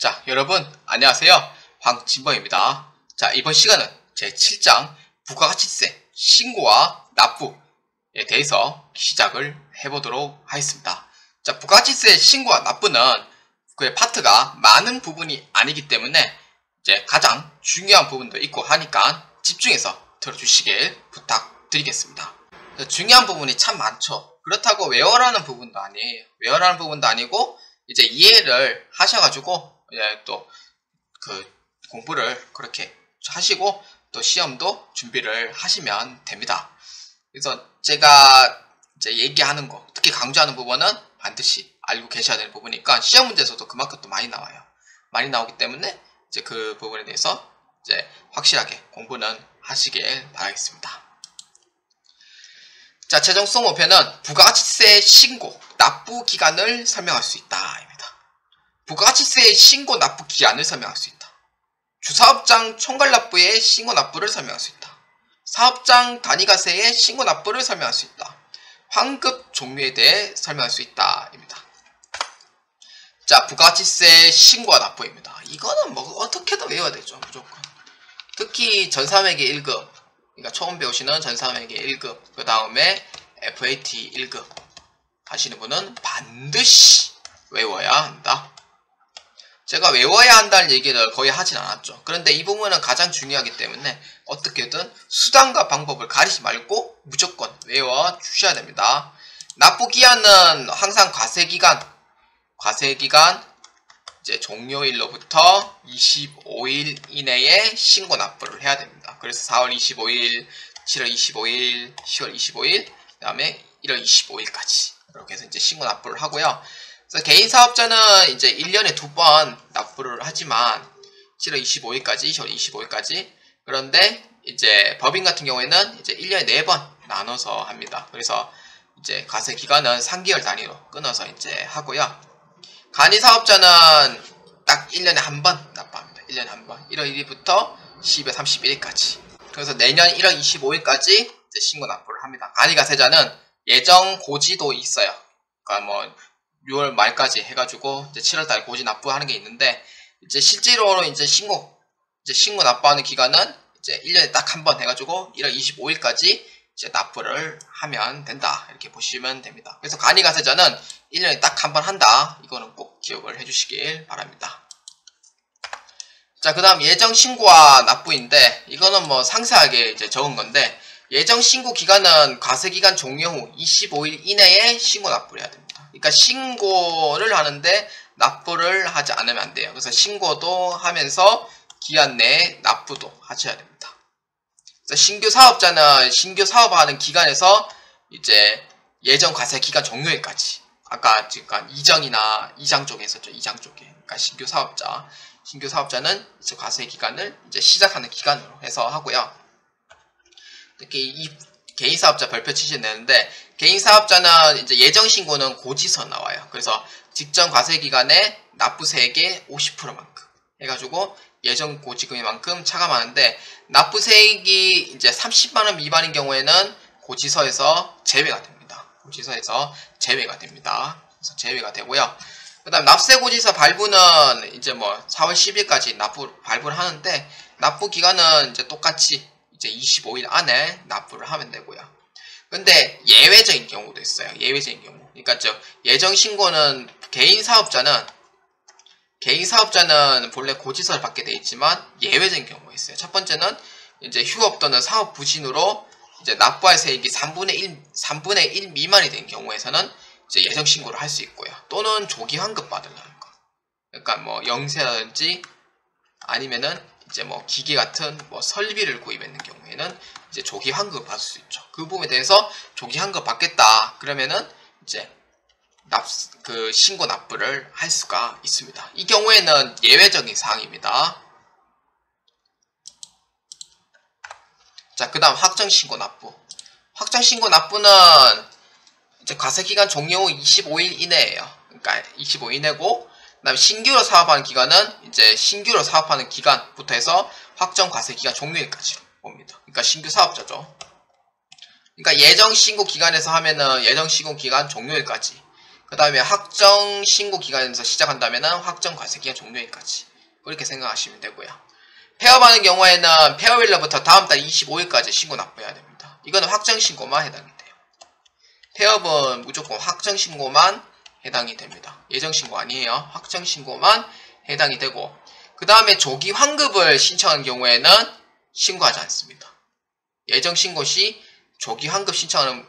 자, 여러분 안녕하세요. 황진범입니다. 자, 이번 시간은 제7장 부가가치세 신고와 납부에 대해서 시작을 해보도록 하겠습니다. 자, 부가가치세 신고와 납부는 그의 파트가 많은 부분이 아니기 때문에 이제 가장 중요한 부분도 있고 하니까 집중해서 들어주시길 부탁드리겠습니다. 중요한 부분이 참 많죠. 그렇다고 외워라는 부분도 아니에요. 외워라는 부분도 아니고 이제 이해를 하셔가지고 또 그 공부를 그렇게 하시고 또 시험도 준비를 하시면 됩니다. 그래서 제가 이제 얘기하는 거, 특히 강조하는 부분은 반드시 알고 계셔야 되는 부분이니까 시험 문제에서도 그만큼 또 많이 나와요. 많이 나오기 때문에 이제 그 부분에 대해서 이제 확실하게 공부는 하시길 바라겠습니다. 자, 최종성 목표는 부가가치세 신고, 납부 기간을 설명할 수 있다 입니다. 부가가치세 신고 납부 기한을 설명할 수 있다. 주사업장 총괄납부의 신고 납부를 설명할 수 있다. 사업장 단위과세의 신고 납부를 설명할 수 있다. 환급 종류에 대해 설명할 수 있다 입니다. 자, 부가가치세 신고와 납부입니다. 이거는 뭐 어떻게든 외워야 되죠. 무조건. 특히 전산회계 1급, 그러니까 처음 배우시는 전산회계 1급, 그 다음에 FAT 1급 하시는 분은 반드시 외워야 한다. 제가 외워야 한다는 얘기를 거의 하진 않았죠. 그런데 이 부분은 가장 중요하기 때문에 어떻게든 수단과 방법을 가리지 말고 무조건 외워 주셔야 됩니다. 납부기한은 항상 과세기간 이제 종료일로부터 25일 이내에 신고 납부를 해야 됩니다. 그래서 4월 25일, 7월 25일, 10월 25일, 그 다음에 1월 25일까지 이렇게 해서 이제 신고 납부를 하고요. 그래서 개인 사업자는 이제 1년에 2번 납부를 하지만 7월 25일까지, 10월 25일까지. 그런데 이제 법인 같은 경우에는 이제 1년에 4번 나눠서 합니다. 그래서 이제 과세 기간은 3개월 단위로 끊어서 이제 하고요. 간이 사업자는 딱 1년에 한 번 납부합니다. 1년에 한 번. 1월 1일부터 12월 31일까지. 그래서 내년 1월 25일까지 이제 신고 납부를 합니다. 간이 가세자는 예정 고지도 있어요. 그러니까 뭐 6월 말까지 해가지고 이제 7월달 고지 납부하는 게 있는데 이제 실제로 이제 신고 납부하는 기간은 이제 1년에 딱 한 번 해가지고 1월 25일까지 이제 납부를 하면 된다. 이렇게 보시면 됩니다. 그래서 간이 가세자는 1년에 딱 한 번 한다. 이거는 꼭 기억을 해주시길 바랍니다. 자, 그 다음 예정 신고와 납부인데 이거는 뭐 상세하게 이제 적은 건데 예정 신고 기간은 과세 기간 종료 후 25일 이내에 신고 납부를 해야 됩니다. 그러니까 신고를 하는데 납부를 하지 않으면 안 돼요. 그래서 신고도 하면서 기한 내에 납부도 하셔야 됩니다. 그래서 신규 사업자는 신규 사업하는 기간에서 이제 예정 과세 기간 종료일까지. 아까 지금 이정이나 이장 쪽에 있었죠. 이장 쪽에. 그러니까 신규 사업자는 이제 과세 기간을 이제 시작하는 기간으로 해서 하고요. 특히 이 개인 사업자 별표 치시면 되는데 개인 사업자는 이제 예정 신고는 고지서 나와요. 그래서 직전 과세 기간에 납부세액의 50%만큼 해가지고 예정 고지금만큼 차감하는데 납부세액이 이제 30만 원 미만인 경우에는 고지서에서 제외가 됩니다. 고지서에서 제외가 됩니다. 그래서 제외가 되고요. 그다음 납세 고지서 발부는 이제 뭐 4월 10일까지 발부를 하는데 납부 기간은 이제 똑같이 이제 25일 안에 납부를 하면 되고요. 근데 예외적인 경우도 있어요. 예외적인 경우. 그러니까 예정 신고는 개인 사업자는 본래 고지서를 받게 돼 있지만 예외적인 경우가 있어요. 첫 번째는 이제 휴업 또는 사업 부진으로 이제 납부할 세액이 3분의 1 미만이 된 경우에서는 이제 예정 신고를 할 수 있고요. 또는 조기 환급 받으려는 거. 그러니까 뭐 영세라든지 아니면은 이제 뭐 기계 같은 뭐 설비를 구입했는 경우에는 이제 조기 환급을 받을 수 있죠. 그 부분에 대해서 조기 환급 받겠다 그러면은 이제 신고 납부를 할 수가 있습니다. 이 경우에는 예외적인 사항입니다. 자, 그 다음 확정 신고 납부. 확정 신고 납부는 이제 과세기간 종료 후 25일 이내예요. 그러니까 25일 이내고 그 다음에 신규로 사업하는 기간은 이제 신규로 사업하는 기간부터 해서 확정 과세기간 종료일까지 봅니다. 그러니까 신규 사업자죠. 그러니까 예정 신고 기간에서 하면은 예정 신고 기간 종료일까지. 그 다음에 확정 신고 기간에서 시작한다면은 확정 과세 기간 종료일까지. 그렇게 생각하시면 되고요. 폐업하는 경우에는 폐업일로부터 다음 달 25일까지 신고 납부해야 됩니다. 이거는 확정 신고만 해당이 돼요. 폐업은 무조건 확정 신고만 해당이 됩니다. 예정 신고 아니에요. 확정 신고만 해당이 되고, 그 다음에 조기 환급을 신청한 경우에는 신고하지 않습니다. 예정 신고 시 조기 환급 신청하는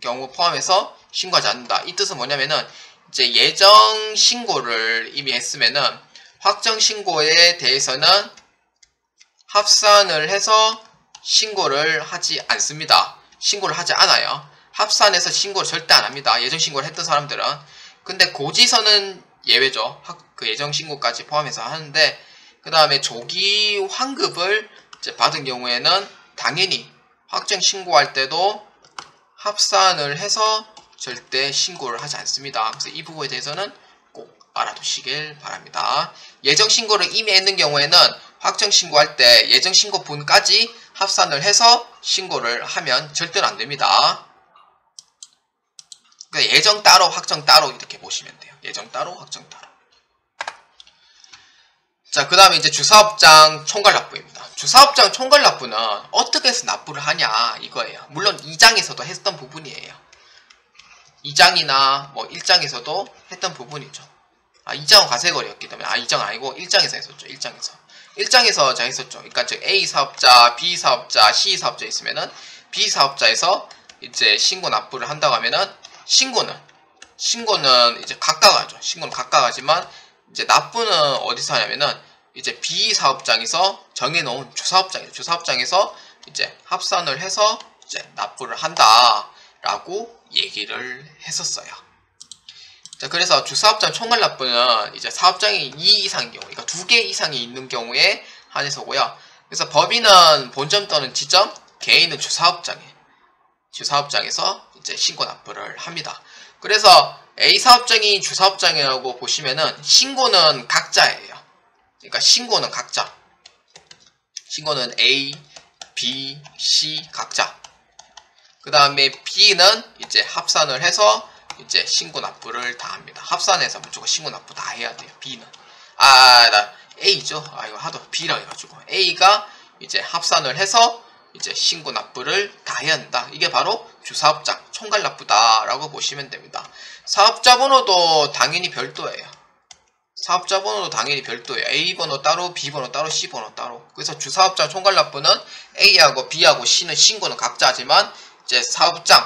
경우 포함해서 신고하지 않는다. 이 뜻은 뭐냐면은 이제 예정 신고를 이미 했으면은 확정 신고에 대해서는 합산을 해서 신고를 하지 않습니다. 신고를 하지 않아요. 합산해서 신고를 절대 안 합니다. 예정 신고를 했던 사람들은. 근데 고지서는 예외죠. 그 예정 신고까지 포함해서 하는데, 그 다음에 조기 환급을 이제 받은 경우에는 당연히 확정 신고할 때도 합산을 해서 절대 신고를 하지 않습니다. 그래서 이 부분에 대해서는 꼭 알아두시길 바랍니다. 예정 신고를 이미 했는 경우에는 확정 신고할 때 예정 신고분까지 합산을 해서 신고를 하면 절대로 안 됩니다. 그러니까 예정 따로 확정 따로 이렇게 보시면 돼요. 예정 따로 확정 따로. 자, 그 다음에 이제 주사업장 총괄 납부입니다. 주사업장 총괄 납부는 어떻게 해서 납부를 하냐 이거예요. 물론 2장에서도 했던 부분이에요. 2장이나 뭐 1장에서도 했던 부분이죠. 2장은 과세거리였기 때문에 2장 아니고 1장에서 했었죠. 1장에서 제가 했었죠. 그러니까 즉 A 사업자, B 사업자, C 사업자 있으면은 B 사업자에서 이제 신고 납부를 한다고 하면은 신고는 이제 각각 하죠. 신고는 각각 하지만 이제 납부는 어디서 하냐면은 이제 B 사업장에서 정해놓은 주사업장이죠. 주사업장에서 이제 합산을 해서 이제 납부를 한다라고 얘기를 했었어요. 자, 그래서 주사업장 총괄 납부는 이제 사업장이 2 이상인 경우, 그러니까 2개 이상이 있는 경우에 한해서고요. 그래서 법인은 본점 또는 지점, 개인은 주사업장에서 이제 신고 납부를 합니다. 그래서 A 사업장이 주사업장이라고 보시면은 신고는 각자예요. 그러니까 신고는 각자. 신고는 A, B, C 각자. 그 다음에 B는 이제 합산을 해서 이제 신고 납부를 다 합니다. 합산해서 무조건 신고 납부 다 해야 돼요. B는. 나 A죠. 이거 하도 B라 해가지고. A가 이제 합산을 해서 이제 신고 납부를 다 해야 한다. 이게 바로 주사업장 총괄 납부다라고 보시면 됩니다. 사업자 번호도 당연히 별도예요. 사업자 번호도 당연히 별도예요. A 번호 따로, B 번호 따로, C 번호 따로. 그래서 주사업장 총괄 납부는 A하고 B하고 C는 신고는 각자지만 이제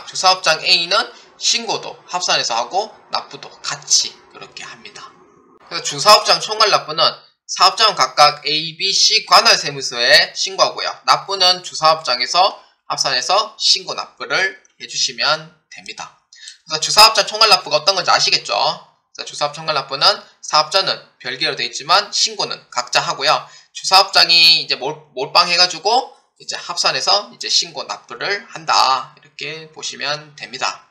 주사업장 A는 신고도 합산해서 하고 납부도 같이 그렇게 합니다. 그래서 주사업장 총괄 납부는 사업장은 각각 A, B, C 관할 세무서에 신고하고요. 납부는 주사업장에서 합산해서 신고 납부를 해주시면 됩니다. 그래서 주사업장 총괄 납부가 어떤 건지 아시겠죠? 그래서 주사업 총괄 납부는 사업자는 별개로 되어 있지만 신고는 각자 하고요. 주사업장이 이제 몰빵해가지고 이제 합산해서 이제 신고 납부를 한다. 이렇게 보시면 됩니다.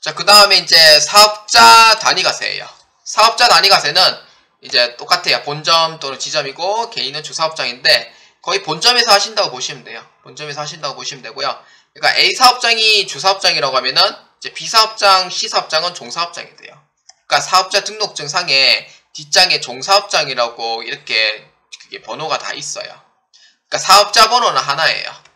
자, 그 다음에 이제 사업자 단위과세예요. 사업자 단위과세는 이제 똑같아요. 본점 또는 지점이고 개인은 주사업장인데 거의 본점에서 하신다고 보시면 돼요. 본점에서 하신다고 보시면 되고요. 그러니까 A 사업장이 주사업장이라고 하면은 이제 B 사업장, C 사업장은 종사업장이 돼요. 그러니까 사업자 등록증 상에 뒷장에 종사업장이라고 이렇게 그게 번호가 다 있어요. 그러니까 사업자 번호는 하나예요.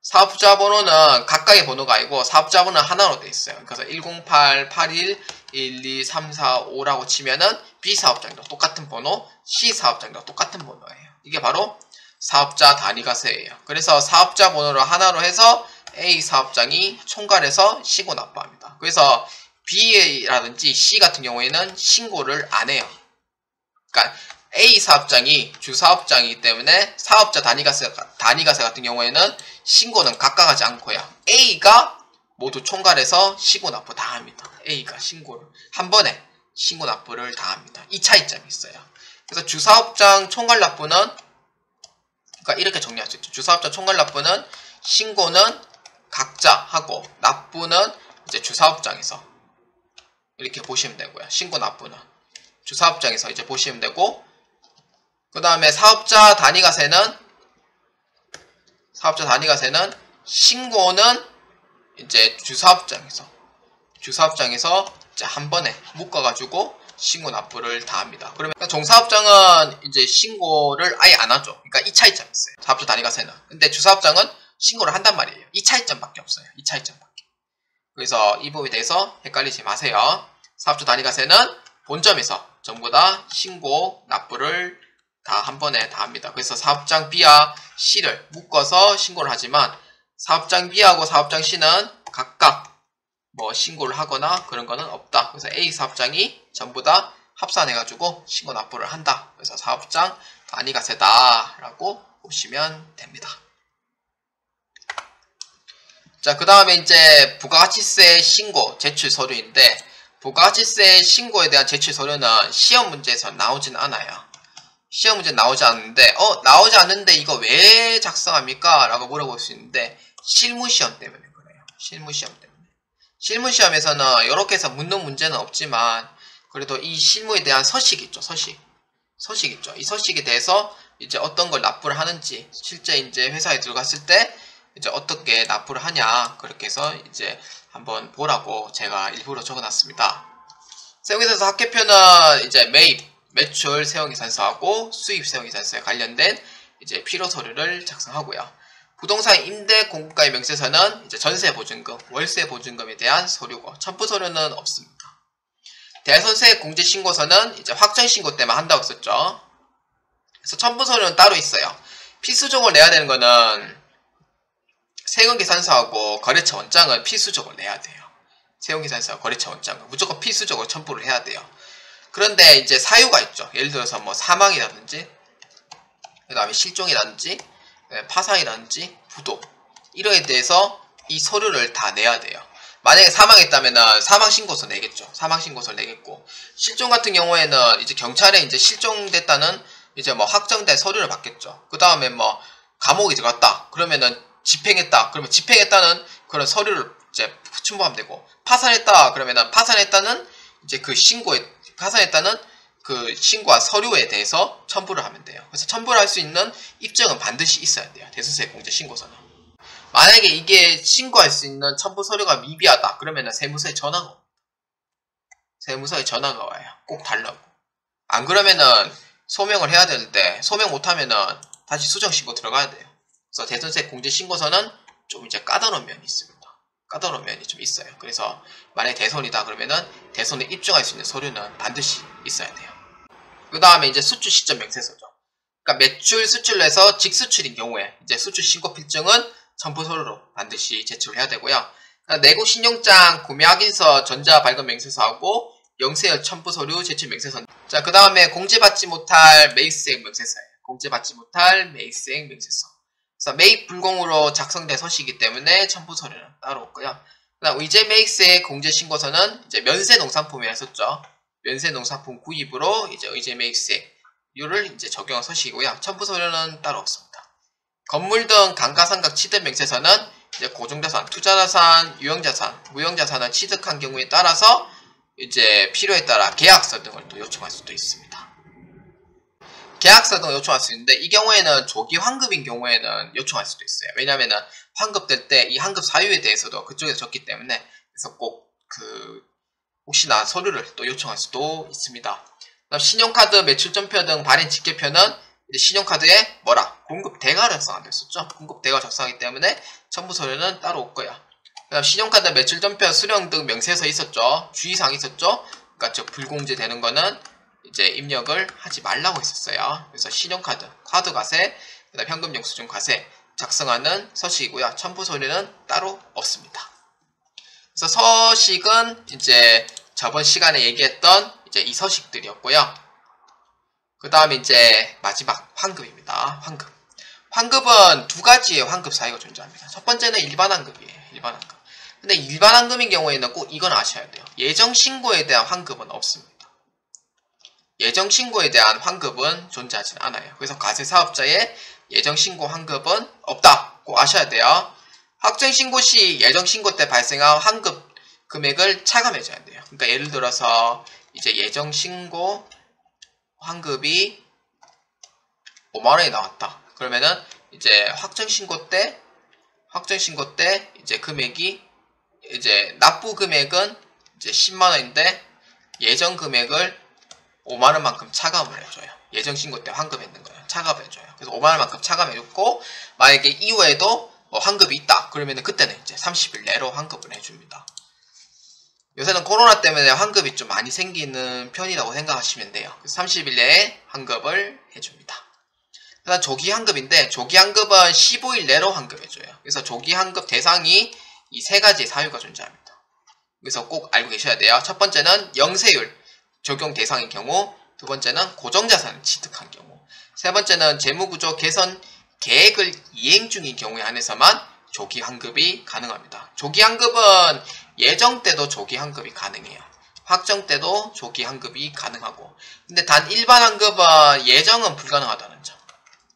사업자 번호는 각각의 번호가 아니고 사업자 번호는 하나로 되어 있어요. 그래서 108, 81, 12, 3, 4, 5라고 치면은 B 사업장도 똑같은 번호, C 사업장도 똑같은 번호예요. 이게 바로 사업자 단위과세예요. 그래서 사업자 번호를 하나로 해서 A 사업장이 총괄해서 신고 납부합니다. 그래서 B라든지 C 같은 경우에는 신고를 안 해요. 그러니까 A 사업장이 주사업장이기 때문에 사업자 단위과세 같은 경우에는 신고는 각각 하지 않고요. A가 모두 총괄해서 신고 납부 다 합니다. A가 신고를 한 번에 신고 납부를 다 합니다. 이 차이점이 있어요. 그래서 주사업장 총괄 납부는 그러니까 이렇게 정리할 수 있죠. 주사업장 총괄 납부는 신고는 각자 하고 납부는 이제 주사업장에서 이렇게 보시면 되고요. 신고 납부는 주사업장에서 이제 보시면 되고, 그 다음에 사업자 단위과세는 신고는 이제 주사업장에서 주사업장에서 이제 한 번에 묶어가지고 신고 납부를 다 합니다. 그러면 종사업장은 이제 신고를 아예 안 하죠. 그러니까 이 차이점이 있어요. 사업자 단위가세는. 근데 주사업장은 신고를 한단 말이에요. 이 차이점밖에 없어요. 이 차이점밖에. 그래서 이 부분에 대해서 헷갈리지 마세요. 사업자 단위가세는 본점에서 전부 다 신고 납부를 다 한 번에 다 합니다. 그래서 사업장 B와 C를 묶어서 신고를 하지만 사업장 B하고 사업장 C는 각각 뭐 신고를 하거나 그런 거는 없다. 그래서 A 사업장이 전부 다 합산해가지고 신고 납부를 한다. 그래서 사업장 단위가세다 라고 보시면 됩니다. 자, 그 다음에 이제 부가가치세 신고 제출 서류인데, 부가가치세 신고에 대한 제출 서류는 시험 문제에서 나오진 않아요. 시험 문제 나오지 않는데, 나오지 않는데 이거 왜 작성합니까? 라고 물어볼 수 있는데, 실무시험 때문에 그래요. 실무시험 때문에. 실무시험에서는 이렇게 해서 묻는 문제는 없지만, 그래도 이 실무에 대한 서식 있죠, 서식. 서식 있죠. 이 서식에 대해서 이제 어떤 걸 납부를 하는지, 실제 이제 회사에 들어갔을 때, 이제 어떻게 납부를 하냐, 그렇게 해서 이제 한번 보라고 제가 일부러 적어놨습니다. 세무계산서 학계표는 이제 매입, 매출 세원계산서하고 수입 세원계산서에 관련된 이제 필요 서류를 작성하고요. 부동산 임대 공급가의 명세서는 이제 전세 보증금, 월세 보증금에 대한 서류고, 첨부 서류는 없습니다. 대손세 공제 신고서는 이제 확정 신고 때만 한다고 했었죠. 그래서 첨부 서류는 따로 있어요. 필수적으로 내야 되는 거는 세금계산서하고 거래처 원장은 필수적으로 내야 돼요. 세금계산서와 거래처 원장은 무조건 필수적으로 첨부를 해야 돼요. 그런데 이제 사유가 있죠. 예를 들어서 뭐 사망이라든지, 그 다음에 실종이라든지, 파산이라든지, 부도, 이거에 대해서 이 서류를 다 내야 돼요. 만약에 사망했다면은 사망신고서 내겠죠. 사망신고서를 내겠고, 실종 같은 경우에는 이제 경찰에 이제 실종됐다는 이제 뭐 확정된 서류를 받겠죠. 그 다음에 뭐 감옥에 들어갔다 그러면은 집행했다 그러면 집행했다는 그런 서류를 이제 첨부하면 되고, 파산했다 그러면은 파산했다는 이제 그 신고에, 파산했다는 그 신고한 서류에 대해서 첨부를 하면 돼요. 그래서 첨부를 할 수 있는 입증은 반드시 있어야 돼요. 대손세 공제 신고서는. 만약에 이게 신고할 수 있는 첨부 서류가 미비하다 그러면은 세무서에 전화가 옵니다. 세무서에 전화가 와요. 꼭 달라고. 안 그러면은 소명을 해야 되는데, 소명 못하면은 다시 수정신고 들어가야 돼요. 그래서 대손세 공제 신고서는 좀 이제 까다로운 면이 있습니다. 까다로운 면이 좀 있어요. 그래서 만약에 대손이다 그러면은 대손을 입증할 수 있는 서류는 반드시 있어야 돼요. 그 다음에 이제 수출 시점 명세서죠. 그러니까 매출 수출에서 직수출인 경우에 이제 수출 신고 필증은 첨부 서류로 반드시 제출해야 되고요. 그러니까 내국 신용장 구매 확인서 전자 발급 명세서하고 영세열 첨부 서류 제출 명세서. 자, 그 다음에 공제받지 못할 매입수익 명세서예요. 공제받지 못할 매입수익 명세서. 그래서 매입 불공으로 작성된 서식이기 때문에 첨부 서류는 따로 없고요. 그다음 의제 매입세 공제 신고서는 이제 면세 농산품이라 했었죠. 면세 농산품 구입으로 이제 의제 매입세율을 이제 적용한 서식이고요. 첨부 서류는 따로 없습니다. 건물 등 감가상각 취득 명세서는 이제 고정자산, 투자자산, 유형자산, 무형자산을 취득한 경우에 따라서 이제 필요에 따라 계약서 등을 또 요청할 수도 있습니다. 계약서 등을 요청할 수 있는데, 이 경우에는 조기 환급인 경우에는 요청할 수도 있어요. 왜냐면은 환급될 때 이 환급 사유에 대해서도 그쪽에서 적기 때문에, 그래서 꼭 혹시나 서류를 또 요청할 수도 있습니다. 그다음 신용카드 매출전표 등 발행 직계표는 이제 신용카드에 공급대가 작성하고 있었죠. 공급대가 작성하기 때문에 첨부 서류는 따로 없고요. 그다음 신용카드 매출전표 수령 등 명세서 있었죠. 주의사항 있었죠. 그러니까 저 불공제 되는 거는 이제 입력을 하지 말라고 했었어요. 그래서 신용카드, 카드과세, 그다음 현금 영수증 과세 작성하는 서식이고요. 첨부 서류는 따로 없습니다. 그래서 서식은 이제 저번 시간에 얘기했던 이제 이 서식들이었고요. 그 다음에 이제 마지막 환급입니다. 환급. 환급은 두 가지의 환급 사유가 존재합니다. 첫 번째는 일반 환급이에요. 일반 환급. 근데 일반 환급인 경우에는 꼭 이건 아셔야 돼요. 예정 신고에 대한 환급은 없습니다. 예정 신고에 대한 환급은 존재하지 않아요. 그래서 과세 사업자의 예정 신고 환급은 없다. 꼭 아셔야 돼요. 확정 신고 시 예정 신고 때 발생한 환급 금액을 차감해줘야 돼요. 그러니까 예를 들어서 이제 예정 신고 환급이 5만원이 나왔다. 그러면은 이제 확정 신고 때 이제 금액이 이제 납부 금액은 이제 10만원인데 예정 금액을 5만원만큼 차감을 해줘요. 예정 신고 때 환급했는 거예요. 차감해줘요. 그래서 5만원만큼 차감해줬고, 만약에 이후에도 뭐 환급이 있다 그러면은 그때는 이제 30일 내로 환급을 해줍니다. 요새는 코로나 때문에 환급이 좀 많이 생기는 편이라고 생각하시면 돼요. 그래서 30일 내에 환급을 해줍니다. 그다음 조기 환급인데, 조기 환급은 15일 내로 환급해줘요. 그래서 조기 환급 대상이 이 세 가지의 사유가 존재합니다. 그래서 꼭 알고 계셔야 돼요. 첫 번째는 영세율 적용 대상인 경우, 두 번째는 고정자산을 취득한 경우, 세 번째는 재무구조 개선 계획을 이행 중인 경우에 한해서만 조기 환급이 가능합니다. 조기 환급은 예정 때도 조기 환급이 가능해요. 확정 때도 조기 환급이 가능하고, 근데 단 일반 환급은 예정은 불가능하다는 점,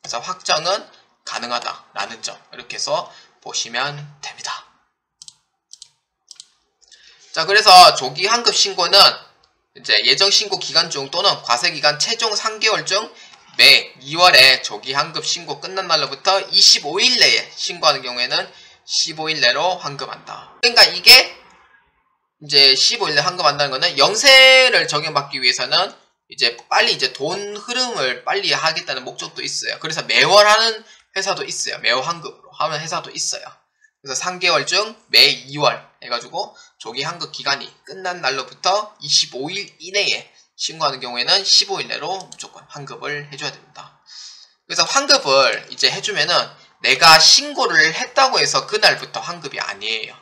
그래서 확정은 가능하다라는 점, 이렇게 해서 보시면 됩니다. 자, 그래서 조기 환급 신고는 이제 예정 신고 기간 중 또는 과세 기간 최종 3개월 중 매 2월에 조기 환급 신고 끝난 날로부터 25일 내에 신고하는 경우에는 15일 내로 환급한다. 그러니까 이게 이제 15일 내에 환급한다는 거는 영세를 적용받기 위해서는 이제 빨리 이제 돈 흐름을 빨리 하겠다는 목적도 있어요. 그래서 매월 하는 회사도 있어요. 매월 환급으로 하는 회사도 있어요. 그래서 3개월 중 매 2월 해가지고 조기 환급 기간이 끝난 날로부터 25일 이내에 신고하는 경우에는 15일 내로 무조건 환급을 해줘야 됩니다. 그래서 환급을 이제 해주면은 내가 신고를 했다고 해서 그날부터 환급이 아니에요.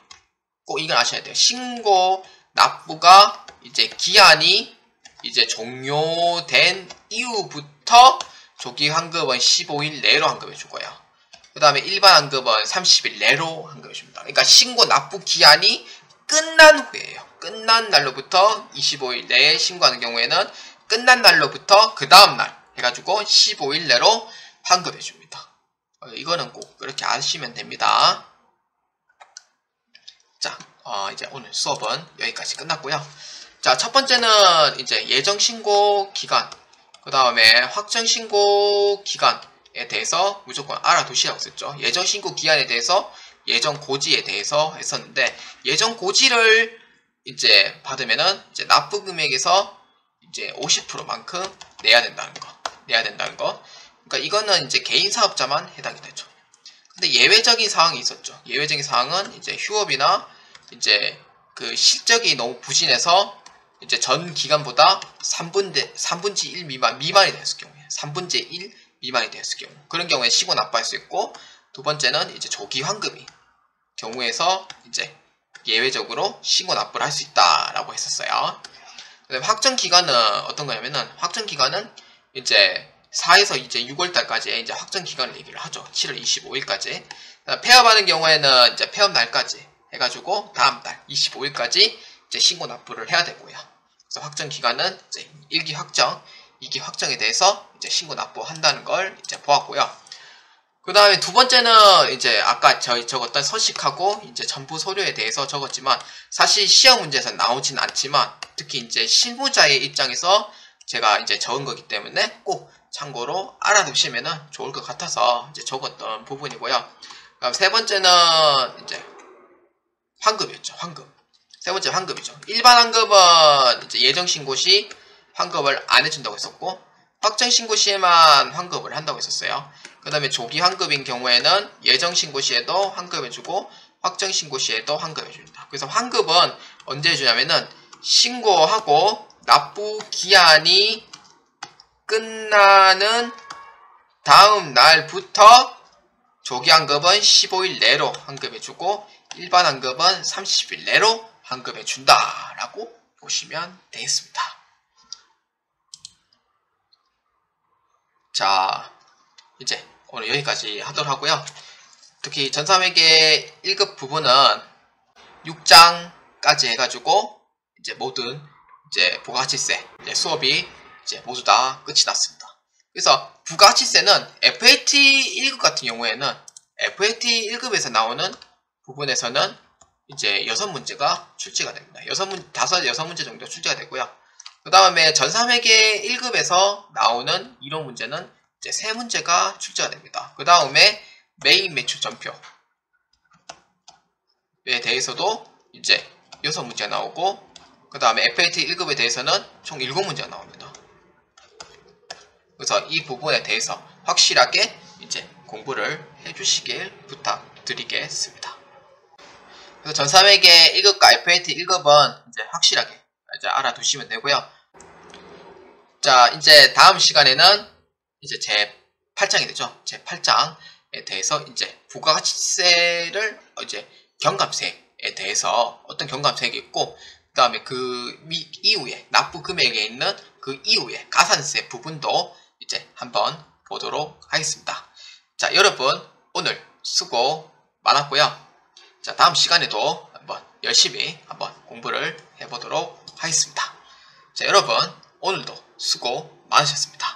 꼭 이걸 아셔야 돼요. 신고 납부가 이제 기한이 이제 종료된 이후부터 조기 환급은 15일 내로 환급해 주고요. 그 다음에 일반 환급은 30일 내로 환급해 줍니다. 그러니까 신고 납부 기한이 끝난 후에요. 끝난 날로부터 25일 내에 신고하는 경우에는 끝난 날로부터 그 다음날 해가지고 15일 내로 환급해 줍니다. 이거는 꼭 그렇게 아시면 됩니다. 자, 이제 오늘 수업은 여기까지 끝났고요. 자, 첫 번째는 이제 예정 신고 기간, 그 다음에 확정 신고 기간에 대해서 무조건 알아두시라고 했었죠. 예정 신고 기한에 대해서, 예정 고지에 대해서 했었는데, 예정 고지를 이제 받으면은 이제 납부 금액에서 이제 50%만큼 내야 된다는 거. 그러니까 이거는 이제 개인 사업자만 해당이 되죠. 근데 예외적인 사항이 있었죠. 예외적인 사항은 이제 휴업이나 이제 그 실적이 너무 부진해서 이제 전 기간보다 3분의 1 미만이 되었을 경우에, 3분의 1 미만이 되었을 경우, 그런 경우에 신고 납부할 수 있고, 두 번째는 이제 조기 환급이 경우에서 이제 예외적으로 신고 납부를 할 수 있다라고 했었어요. 그다음에 확정 기간은 어떤 거냐면은, 확정 기간은 이제 4에서 이제 6월달까지 이제 확정 기간을 얘기를 하죠. 7월 25일까지. 폐업하는 경우에는 이제 폐업 날까지 해가지고 다음달 25일까지 이제 신고 납부를 해야 되고요. 그래서 확정 기간은 이제 1기 확정, 2기 확정에 대해서 이제 신고 납부한다는 걸 이제 보았고요. 그 다음에 두 번째는 이제 아까 저희 적었던 서식하고 이제 전부 서류에 대해서 적었지만, 사실 시험 문제에서 나오진 않지만 특히 이제 실무자의 입장에서 제가 이제 적은 거기 때문에 꼭 참고로 알아두시면 좋을 것 같아서 이제 적었던 부분이고요. 그다음 세 번째는 이제 환급이었죠. 환급. 세 번째 환급이죠. 일반 환급은 이제 예정 신고 시 환급을 안 해준다고 했었고, 확정 신고 시에만 환급을 한다고 했었어요. 그 다음에 조기 환급인 경우에는 예정 신고 시에도 환급해주고 확정 신고 시에도 환급해줍니다. 그래서 환급은 언제 해주냐면은 신고하고 납부 기한이 끝나는 다음 날부터 조기 환급은 15일 내로 환급해주고 일반 환급은 30일 내로 환급해준다라고 보시면 되겠습니다. 자, 이제 오늘 여기까지 하도록 하고요. 특히 전산회계 1급 부분은 6장까지 해가지고 이제 모든 이제 부가가치세 이제 수업이 이제 모두 다 끝이 났습니다. 그래서 부가가치세는 FAT 1급 같은 경우에는 FAT 1급에서 나오는 부분에서는 이제 6문제가 출제가 됩니다. 6문제 정도 출제가 되고요. 그 다음에 전산회계 1급에서 나오는 이론 문제는 이제 3문제가 출제가 됩니다. 그 다음에 메인 매출 전표에 대해서도 이제 6문제 나오고, 그 다음에 FAT 1급에 대해서는 총 7문제가 나옵니다. 그래서 이 부분에 대해서 확실하게 이제 공부를 해주시길 부탁드리겠습니다. 그래서 전3에게 1급과 FAT 1급은 이제 확실하게 이제 알아두시면 되고요. 자, 이제 다음 시간에는 이제 제 8장이 되죠. 제 8장에 대해서 이제 부가가치세를 이제 경감세에 대해서 어떤 경감세가 있고, 그 다음에 그 이후에 납부 금액에 있는 그 이후에 가산세 부분도 이제 한번 보도록 하겠습니다. 자, 여러분 오늘 수고 많았고요. 자, 다음 시간에도 한번 열심히 한번 공부를 해보도록 하겠습니다. 자, 여러분 오늘도 수고 많으셨습니다.